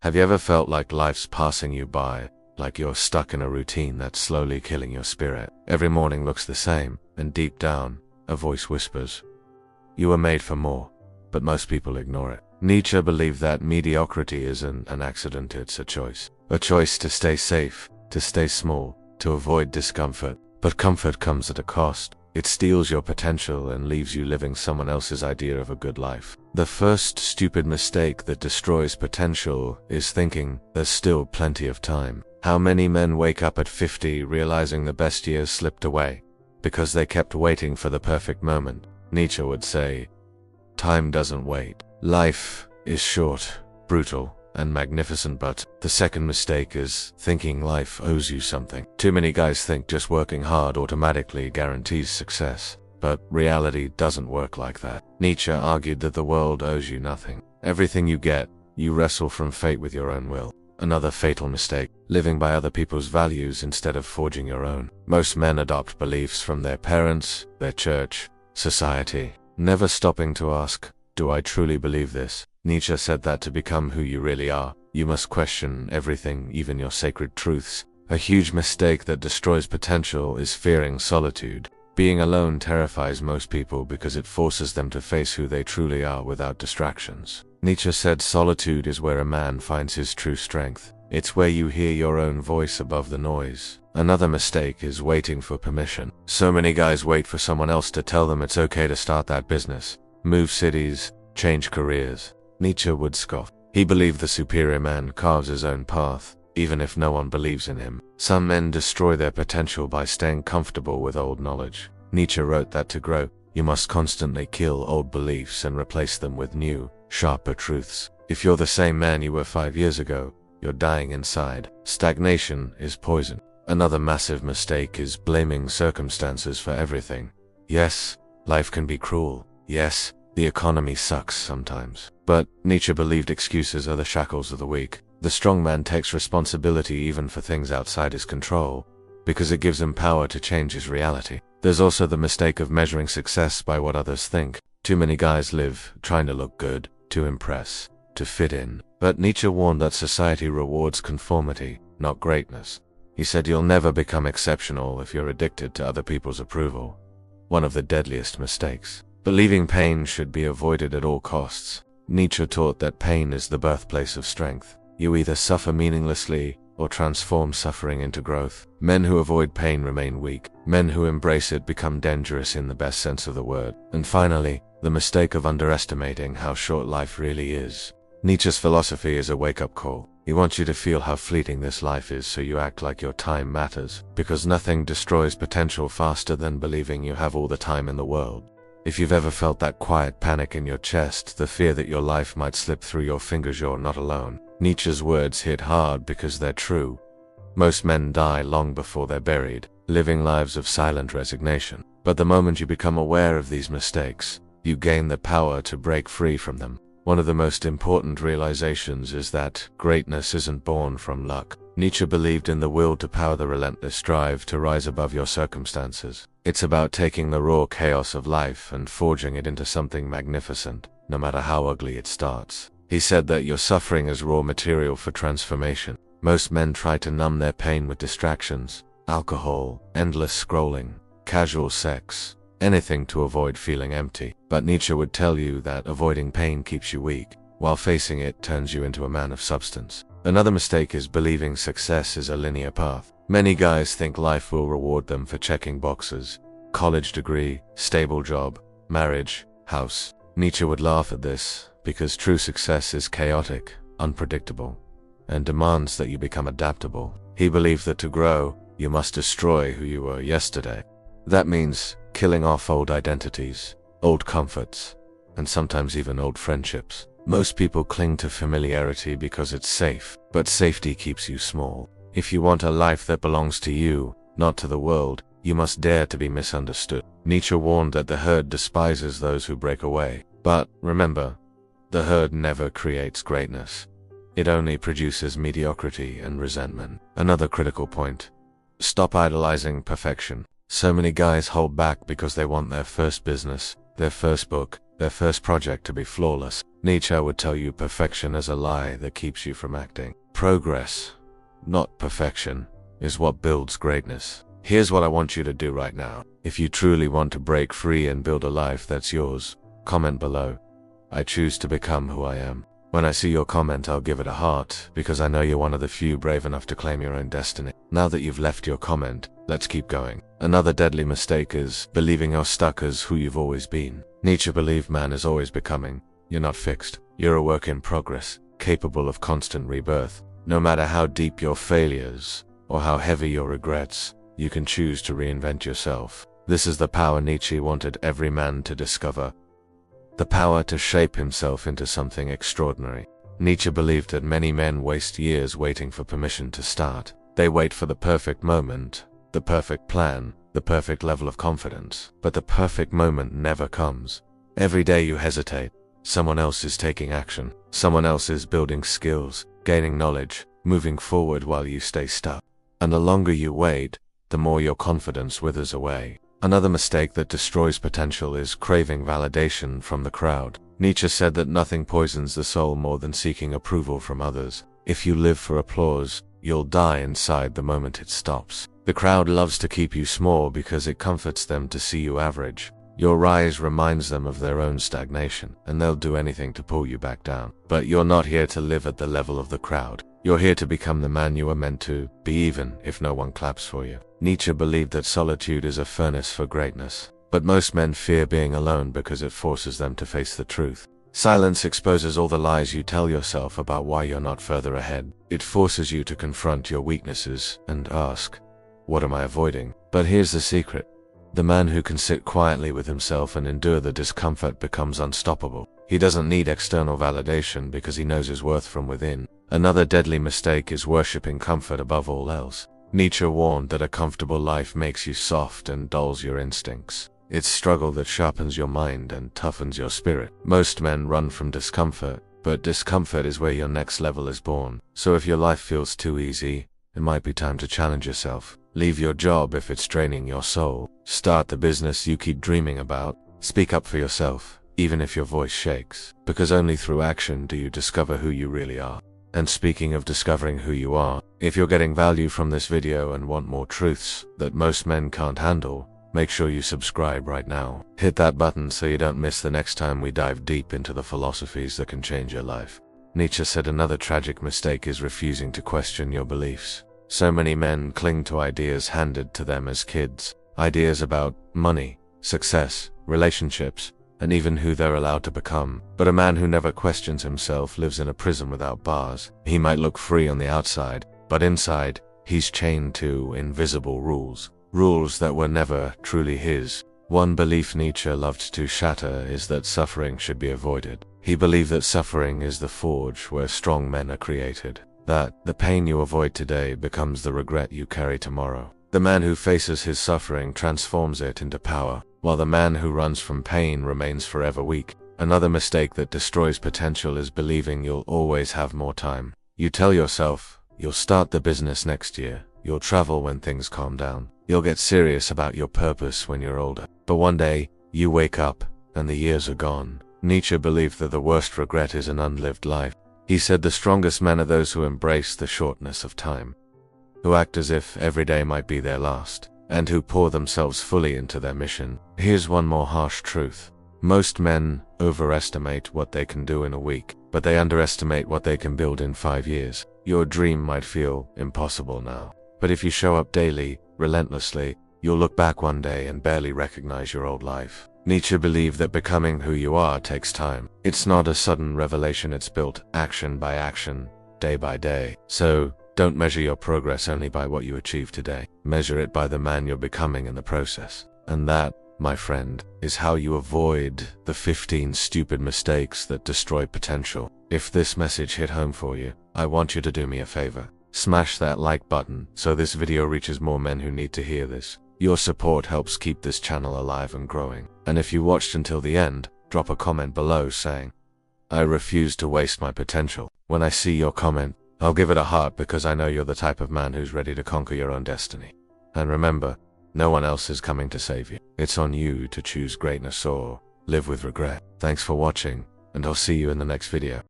Have you ever felt like life's passing you by, like you're stuck in a routine that's slowly killing your spirit? Every morning looks the same, and deep down, a voice whispers, "You were made for more," but most people ignore it. Nietzsche believed that mediocrity isn't an accident, it's a choice. A choice to stay safe, to stay small, to avoid discomfort. But comfort comes at a cost. It steals your potential and leaves you living someone else's idea of a good life. The first stupid mistake that destroys potential is thinking there's still plenty of time. How many men wake up at 50 realizing the best years slipped away because they kept waiting for the perfect moment? Nietzsche would say, "Time doesn't wait." Life is short, brutal, and magnificent, but the second mistake is thinking life owes you something. Too many guys think just working hard automatically guarantees success, but reality doesn't work like that. Nietzsche argued that the world owes you nothing. Everything you get, you wrestle from fate with your own will. Another fatal mistake, living by other people's values instead of forging your own. Most men adopt beliefs from their parents, their church, society, never stopping to ask, "Do I truly believe this?" Nietzsche said that to become who you really are, you must question everything, even your sacred truths. A huge mistake that destroys potential is fearing solitude. Being alone terrifies most people because it forces them to face who they truly are without distractions. Nietzsche said solitude is where a man finds his true strength. It's where you hear your own voice above the noise. Another mistake is waiting for permission. So many guys wait for someone else to tell them it's okay to start that business, move cities, change careers. Nietzsche would scoff. He believed the superior man carves his own path, even if no one believes in him. Some men destroy their potential by staying comfortable with old knowledge. Nietzsche wrote that to grow, you must constantly kill old beliefs and replace them with new, sharper truths. If you're the same man you were 5 years ago, you're dying inside. Stagnation is poison. Another massive mistake is blaming circumstances for everything. Yes, life can be cruel. Yes, the economy sucks sometimes. But Nietzsche believed excuses are the shackles of the weak. The strong man takes responsibility even for things outside his control, because it gives him power to change his reality. There's also the mistake of measuring success by what others think. Too many guys live trying to look good, to impress, to fit in. But Nietzsche warned that society rewards conformity, not greatness. He said you'll never become exceptional if you're addicted to other people's approval. One of the deadliest mistakes. Believing pain should be avoided at all costs. Nietzsche taught that pain is the birthplace of strength. You either suffer meaninglessly or transform suffering into growth. Men who avoid pain remain weak. Men who embrace it become dangerous in the best sense of the word. And finally, the mistake of underestimating how short life really is. Nietzsche's philosophy is a wake-up call. He wants you to feel how fleeting this life is so you act like your time matters, because nothing destroys potential faster than believing you have all the time in the world. If you've ever felt that quiet panic in your chest, the fear that your life might slip through your fingers, you're not alone. Nietzsche's words hit hard because they're true. Most men die long before they're buried, living lives of silent resignation. But the moment you become aware of these mistakes, you gain the power to break free from them. One of the most important realizations is that greatness isn't born from luck. Nietzsche believed in the will to power, the relentless drive to rise above your circumstances. It's about taking the raw chaos of life and forging it into something magnificent, no matter how ugly it starts. He said that your suffering is raw material for transformation. Most men try to numb their pain with distractions, alcohol, endless scrolling, casual sex, anything to avoid feeling empty. But Nietzsche would tell you that avoiding pain keeps you weak, while facing it turns you into a man of substance. Another mistake is believing success is a linear path. Many guys think life will reward them for checking boxes: college degree, stable job, marriage, house. Nietzsche would laugh at this, because true success is chaotic, unpredictable, and demands that you become adaptable. He believed that to grow, you must destroy who you were yesterday. That means killing off old identities, old comforts, and sometimes even old friendships. Most people cling to familiarity because it's safe, but safety keeps you small. If you want a life that belongs to you, not to the world, you must dare to be misunderstood. Nietzsche warned that the herd despises those who break away. But remember, the herd never creates greatness. It only produces mediocrity and resentment. Another critical point: stop idolizing perfection. So many guys hold back because they want their first business, their first book, their first project to be flawless. Nietzsche would tell you perfection is a lie that keeps you from acting. Progress, not perfection, is what builds greatness. Here's what I want you to do right now. If you truly want to break free and build a life that's yours, comment below. I choose to become who I am. When I see your comment, I'll give it a heart, because I know you're one of the few brave enough to claim your own destiny. Now that you've left your comment, let's keep going. Another deadly mistake is believing you're stuck as who you've always been. Nietzsche believed man is always becoming. You're not fixed. You're a work in progress, capable of constant rebirth. No matter how deep your failures, or how heavy your regrets, you can choose to reinvent yourself. This is the power Nietzsche wanted every man to discover. The power to shape himself into something extraordinary. Nietzsche believed that many men waste years waiting for permission to start. They wait for the perfect moment, the perfect plan, the perfect level of confidence. But the perfect moment never comes. Every day you hesitate, someone else is taking action. Someone else is building skills, gaining knowledge, moving forward while you stay stuck. And the longer you wait, the more your confidence withers away. Another mistake that destroys potential is craving validation from the crowd. Nietzsche said that nothing poisons the soul more than seeking approval from others. If you live for applause, you'll die inside the moment it stops. The crowd loves to keep you small because it comforts them to see you average. Your rise reminds them of their own stagnation, and they'll do anything to pull you back down. But you're not here to live at the level of the crowd. You're here to become the man you were meant to be, even if no one claps for you. Nietzsche believed that solitude is a furnace for greatness. But most men fear being alone because it forces them to face the truth. Silence exposes all the lies you tell yourself about why you're not further ahead. It forces you to confront your weaknesses and ask, what am I avoiding? But here's the secret. The man who can sit quietly with himself and endure the discomfort becomes unstoppable. He doesn't need external validation because he knows his worth from within. Another deadly mistake is worshipping comfort above all else. Nietzsche warned that a comfortable life makes you soft and dulls your instincts. It's struggle that sharpens your mind and toughens your spirit. Most men run from discomfort, but discomfort is where your next level is born. So if your life feels too easy, it might be time to challenge yourself. Leave your job if it's draining your soul. Start the business you keep dreaming about. Speak up for yourself, even if your voice shakes, because only through action do you discover who you really are. And speaking of discovering who you are, if you're getting value from this video and want more truths that most men can't handle, make sure you subscribe right now. Hit that button so you don't miss the next time we dive deep into the philosophies that can change your life. Nietzsche said another tragic mistake is refusing to question your beliefs. So many men cling to ideas handed to them as kids. Ideas about money, success, relationships, and even who they're allowed to become. But a man who never questions himself lives in a prison without bars. He might look free on the outside, but inside, he's chained to invisible rules. Rules that were never truly his. One belief Nietzsche loved to shatter is that suffering should be avoided. He believed that suffering is the forge where strong men are created. That the pain you avoid today becomes the regret you carry tomorrow. The man who faces his suffering transforms it into power, while the man who runs from pain remains forever weak. Another mistake that destroys potential is believing you'll always have more time. You tell yourself, you'll start the business next year, you'll travel when things calm down, you'll get serious about your purpose when you're older. But one day, you wake up, and the years are gone. Nietzsche believed that the worst regret is an unlived life. He said the strongest men are those who embrace the shortness of time, who act as if every day might be their last, and who pour themselves fully into their mission. Here's one more harsh truth. Most men overestimate what they can do in a week, but they underestimate what they can build in 5 years. Your dream might feel impossible now, but if you show up daily, relentlessly, you'll look back one day and barely recognize your old life. Nietzsche believed that becoming who you are takes time. It's not a sudden revelation, it's built action by action, day by day. So, don't measure your progress only by what you achieve today. Measure it by the man you're becoming in the process. And that, my friend, is how you avoid the 15 stupid mistakes that destroy potential. If this message hit home for you, I want you to do me a favor. Smash that like button so this video reaches more men who need to hear this. Your support helps keep this channel alive and growing. And if you watched until the end, drop a comment below saying, I refuse to waste my potential. When I see your comment, I'll give it a heart because I know you're the type of man who's ready to conquer your own destiny. And remember, no one else is coming to save you. It's on you to choose greatness or live with regret. Thanks for watching, and I'll see you in the next video.